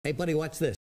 Hey buddy, watch this.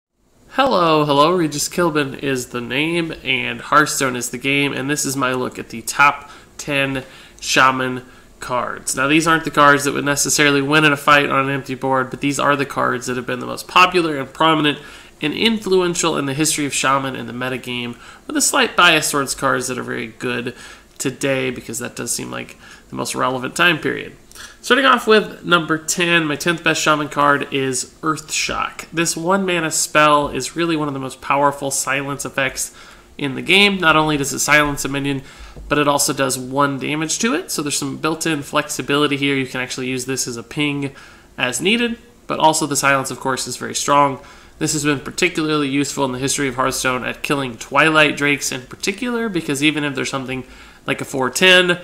Hello, RegisKillbin is the name, and Hearthstone is the game, and this is my look at the top 10 Shaman cards. Now, these aren't the cards that would necessarily win in a fight on an empty board, but these are the cards that have been the most popular and prominent and influential in the history of Shaman and the metagame, with a slight bias towards cards that are very good today, because that does seem like the most relevant time period. Starting off with number 10, my 10th best Shaman card is Earthshock. This 1-mana spell is really one of the most powerful silence effects in the game. Not only does it silence a minion, but it also does 1 damage to it, so there's some built-in flexibility here. You can actually use this as a ping as needed, but also the silence, of course, is very strong. This has been particularly useful in the history of Hearthstone at killing Twilight Drakes in particular, because even if there's something like a 4/10,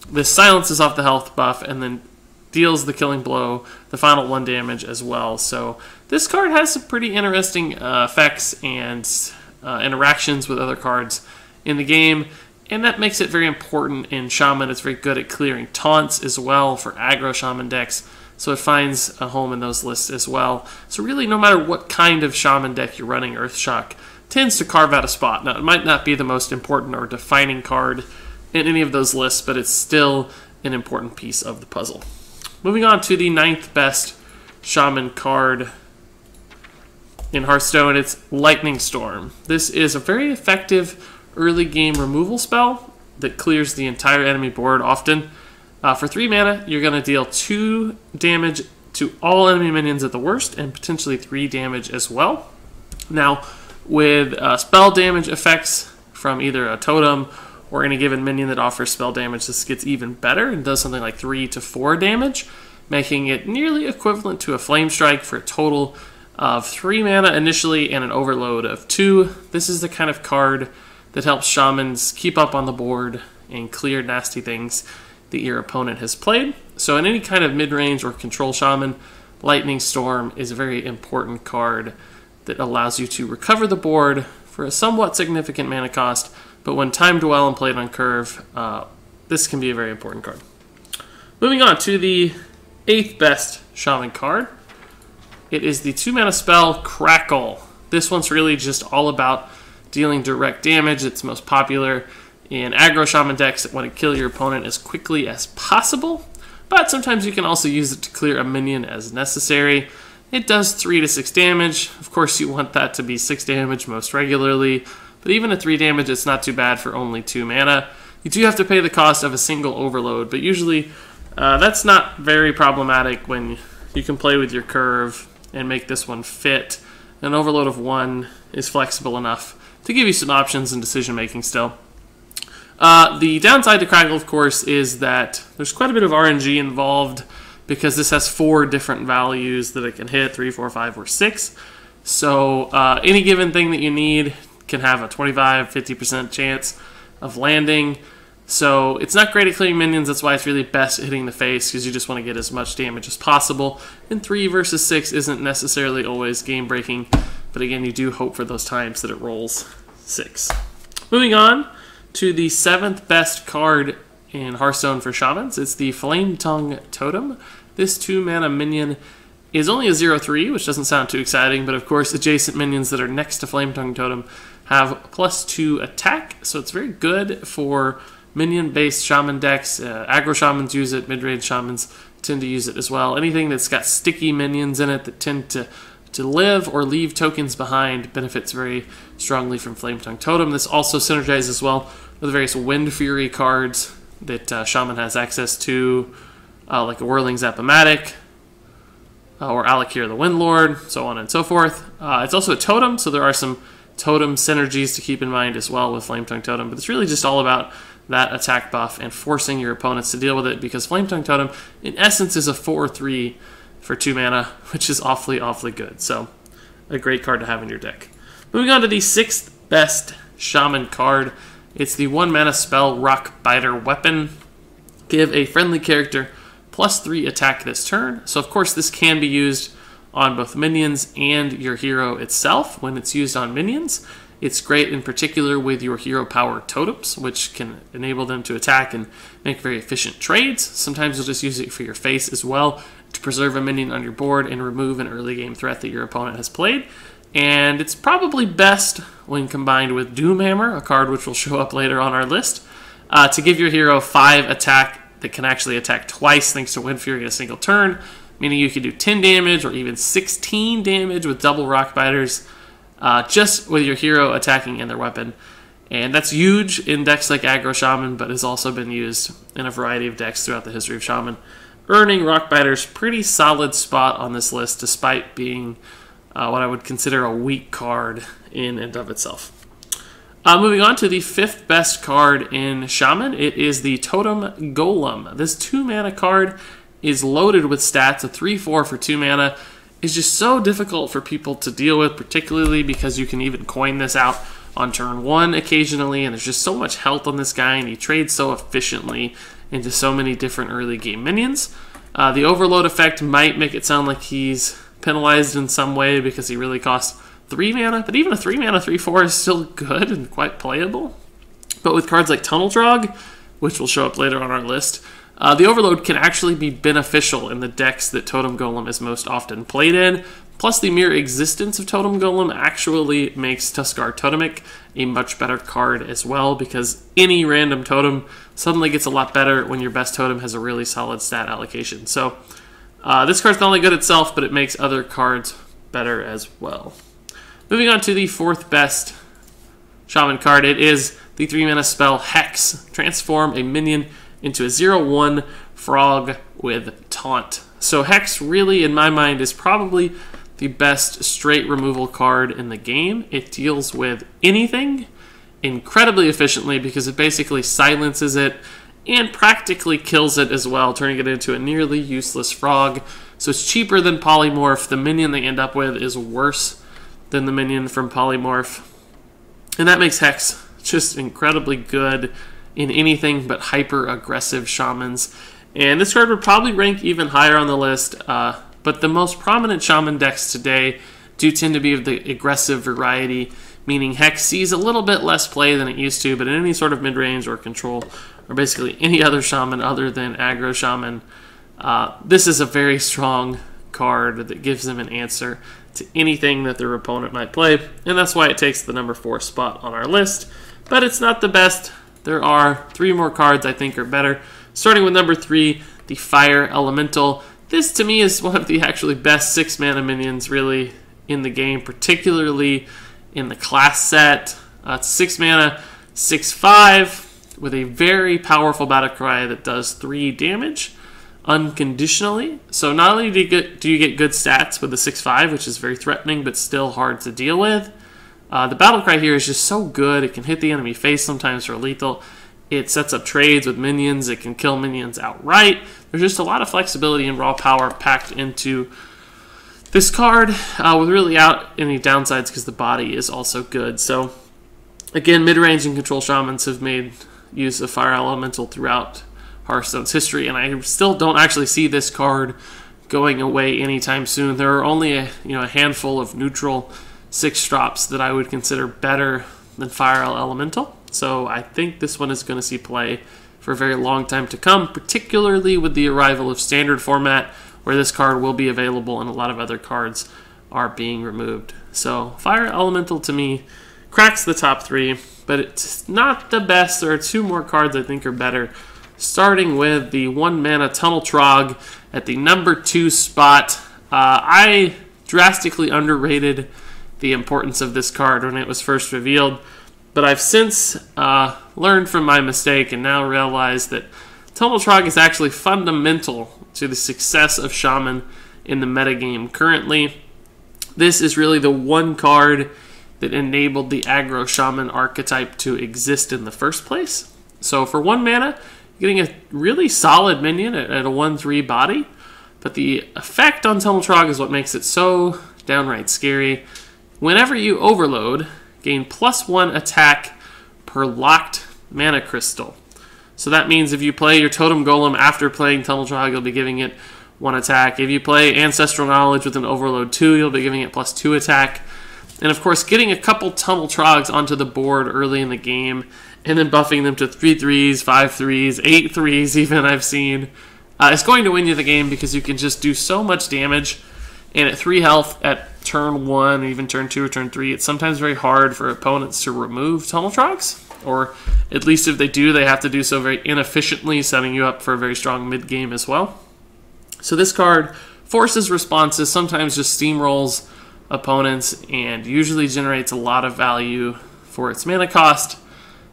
this silences off the health buff and then deals the killing blow, the final 1 damage as well. So this card has some pretty interesting effects and interactions with other cards in the game, and that makes it very important in Shaman. It's very good at clearing taunts as well for aggro Shaman decks, so it finds a home in those lists as well. So really, no matter what kind of Shaman deck you're running, Earthshock tends to carve out a spot. Now, it might not be the most important or defining card in any of those lists, but it's still an important piece of the puzzle. Moving on to the 9th best Shaman card in Hearthstone, it's Lightning Storm. This is a very effective early game removal spell that clears the entire enemy board often. For 3 mana, you're going to deal 2 damage to all enemy minions at the worst, and potentially 3 damage as well. Now, with spell damage effects from either a totem or any given minion that offers spell damage, this gets even better and does something like 3 to 4 damage, making it nearly equivalent to a Flame Strike for a total of 3 mana initially and an overload of 2. This is the kind of card that helps Shamans keep up on the board and clear nasty things that your opponent has played. So in any kind of mid-range or control Shaman, Lightning Storm is a very important card that allows you to recover the board for a somewhat significant mana cost, but when timed well and played on curve, this can be a very important card. Moving on to the 8th best Shaman card. It is the 2-mana spell Crackle. This one's really just all about dealing direct damage. It's most popular in aggro Shaman decks that want to kill your opponent as quickly as possible, but sometimes you can also use it to clear a minion as necessary. It does 3 to 6 damage. Of course, you want that to be 6 damage most regularly, but even at 3 damage, it's not too bad for only 2 mana. You do have to pay the cost of a single overload, but usually that's not very problematic when you can play with your curve and make this one fit. An overload of 1 is flexible enough to give you some options in decision making still. The downside to Crackle, of course, is that there's quite a bit of RNG involved, because this has 4 different values that it can hit, 3, 4, 5, or 6. So any given thing that you need can have a 25-50% chance of landing. So it's not great at clearing minions. That's why it's really best at hitting the face, because you just want to get as much damage as possible. And 3 versus 6 isn't necessarily always game-breaking, but again, you do hope for those times that it rolls 6. Moving on to the 7th best card in Hearthstone for Shamans. It's the Flame Tongue Totem. This 2-mana minion is only a 0/3, which doesn't sound too exciting, but of course adjacent minions that are next to Flame Tongue Totem have +2 attack, so it's very good for minion-based Shaman decks. Aggro Shamans use it, mid-range Shamans tend to use it as well. Anything that's got sticky minions in it that tend to live or leave tokens behind benefits very strongly from Flame Tongue Totem. This also synergizes well with various Wind Fury cards that Shaman has access to, like a Whirling Zap-O-Matic, or Alakir the Windlord, so on and so forth. It's also a totem, so there are some totem synergies to keep in mind as well with Flame Tongue Totem, but it's really just all about that attack buff and forcing your opponents to deal with it, because Flame Tongue Totem, in essence, is a 4/3 for 2 mana, which is awfully, awfully good. So a great card to have in your deck. Moving on to the 6th best Shaman card. It's the 1-mana spell Rockbiter Weapon. Give a friendly character +3 attack this turn. So of course this can be used on both minions and your hero itself. When it's used on minions, it's great in particular with your hero power totems, which can enable them to attack and make very efficient trades. Sometimes you'll just use it for your face as well, to preserve a minion on your board and remove an early game threat that your opponent has played. And it's probably best when combined with Doomhammer, a card which will show up later on our list, to give your hero 5 attack that can actually attack twice thanks to Wind Fury in a single turn, meaning you can do 10 damage or even 16 damage with double Rockbiters just with your hero attacking and their weapon. And that's huge in decks like Aggro Shaman, but has also been used in a variety of decks throughout the history of Shaman, earning Rockbiter's pretty solid spot on this list despite being what I would consider a weak card in and of itself. Moving on to the 5th best card in Shaman, it is the Totem Golem. This 2-mana card is loaded with stats. A 3/4 for 2 mana is just so difficult for people to deal with, particularly because you can even coin this out on turn 1 occasionally, and there's just so much health on this guy, and he trades so efficiently into so many different early game minions. The overload effect might make it sound like he's penalized in some way because he really costs 3 mana, but even a 3 mana 3/4 is still good and quite playable. But with cards like Tunnel Trog, which will show up later on our list, the overload can actually be beneficial in the decks that Totem Golem is most often played in. Plus, the mere existence of Totem Golem actually makes Tuskar Totemic a much better card as well, because any random totem suddenly gets a lot better when your best totem has a really solid stat allocation. So this card's not only good itself, but it makes other cards better as well. Moving on to the 4th best Shaman card, it is the 3-mana spell Hex. Transform a minion into a 0/1 frog with Taunt. So Hex really, in my mind, is probably the best straight removal card in the game. It deals with anything incredibly efficiently because it basically silences it and practically kills it as well, turning it into a nearly useless frog. So it's cheaper than Polymorph. The minion they end up with is worse than the minion from Polymorph. And that makes Hex just incredibly good in anything but hyper-aggressive Shamans. And this card would probably rank even higher on the list, but the most prominent Shaman decks today do tend to be of the aggressive variety, meaning Hex sees a little bit less play than it used to, but in any sort of mid-range or control, or basically any other Shaman other than Aggro Shaman, this is a very strong card that gives them an answer to anything that their opponent might play, and that's why it takes the number 4 spot on our list. But it's not the best. There are 3 more cards I think are better, starting with number 3, the Fire Elemental. This to me is one of the actually best 6-mana minions really in the game, particularly in the class set. It's 6 mana, 6/5 with a very powerful battle cry that does 3 damage unconditionally. So not only do you get good stats with the 6/5, which is very threatening but still hard to deal with, the battle cry here is just so good. It can hit the enemy face sometimes for lethal. It sets up trades with minions. It can kill minions outright. There's just a lot of flexibility and raw power packed into this card without any downsides because the body is also good. So again, mid-range and control Shamans have made use of Fire Elemental throughout Hearthstone's history, and I still don't actually see this card going away anytime soon. There are only a handful of neutral 6-drops that I would consider better than Fire Elemental. So I think this one is going to see play for a very long time to come, particularly with the arrival of Standard format, where this card will be available and a lot of other cards are being removed. So Fire Elemental to me cracks the top 3, but it's not the best. There are 2 more cards I think are better, starting with the 1-mana Tunnel Trog at the number 2 spot. I drastically underrated the importance of this card when it was first revealed, but I've since learned from my mistake and now realize that Tunnel Trog is actually fundamental to the success of Shaman in the metagame currently. This is really the one card that enabled the Aggro Shaman archetype to exist in the first place. So for 1 mana, you're getting a really solid minion at a 1/3 body, but the effect on Tunnel Trog is what makes it so downright scary. Whenever you overload, gain +1 attack per locked mana crystal. So that means if you play your Totem Golem after playing Tunnel Trog, you'll be giving it 1 attack. If you play Ancestral Knowledge with an overload 2, you'll be giving it +2 attack. And of course, getting a couple Tunnel Trogs onto the board early in the game and then buffing them to 3/3s, 5/3s, 8/3s even I've seen, It's going to win you the game because you can just do so much damage, and at 3 health at turn 1, or even turn 2 or turn 3, it's sometimes very hard for opponents to remove Tunnel Trogs, or at least if they do, they have to do so very inefficiently, setting you up for a very strong mid-game as well. So this card forces responses, sometimes just steamrolls opponents, and usually generates a lot of value for its mana cost,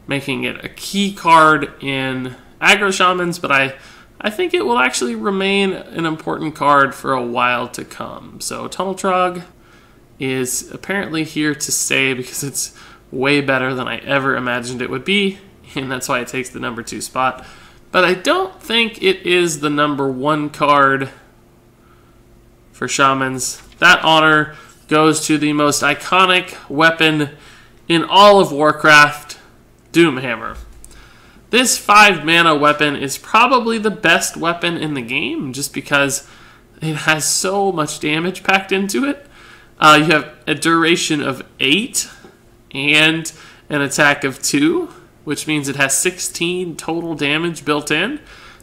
making it a key card in aggro shamans, but I think it will actually remain an important card for a while to come. So Tunnel Trog is apparently here to stay because it's way better than I ever imagined it would be, and that's why it takes the number 2 spot. But I don't think it is the number 1 card for Shamans. That honor goes to the most iconic weapon in all of Warcraft, Doomhammer. This 5 mana weapon is probably the best weapon in the game just because it has so much damage packed into it. You have a duration of 8 and an attack of 2, which means it has 16 total damage built in.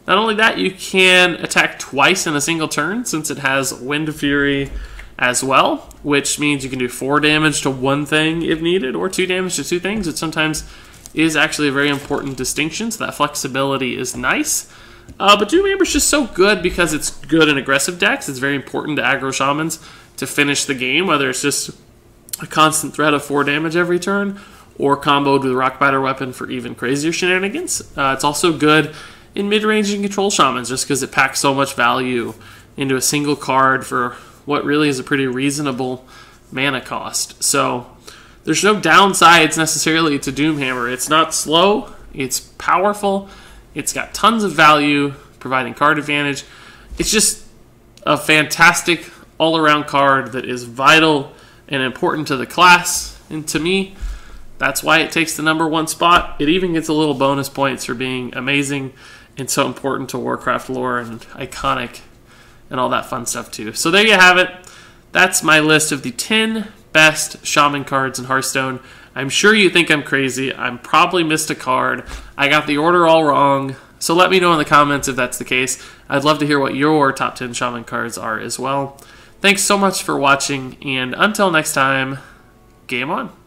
Not only that, you can attack twice in a single turn since it has Wind Fury as well, which means you can do 4 damage to one thing if needed, or 2 damage to 2 things, which sometimes is actually a very important distinction, so that flexibility is nice. But Doomhammer is just so good because it's good in aggressive decks. It's very important to aggro shamans to finish the game, whether it's just a constant threat of 4 damage every turn, or comboed with Rockbiter Weapon for even crazier shenanigans. It's also good in mid-range and control shamans just because it packs so much value into a single card for what really is a pretty reasonable mana cost. So there's no downsides necessarily to Doomhammer. It's not slow, it's powerful, it's got tons of value, providing card advantage. It's just a fantastic all-around card that is vital and important to the class, and to me, that's why it takes the number 1 spot. It even gets a little bonus points for being amazing and so important to Warcraft lore and iconic and all that fun stuff too. So there you have it. That's my list of the 10 best Shaman cards in Hearthstone. I'm sure you think I'm crazy. I probably missed a card. I got the order all wrong. So let me know in the comments if that's the case. I'd love to hear what your top 10 Shaman cards are as well. Thanks so much for watching, and until next time, game on.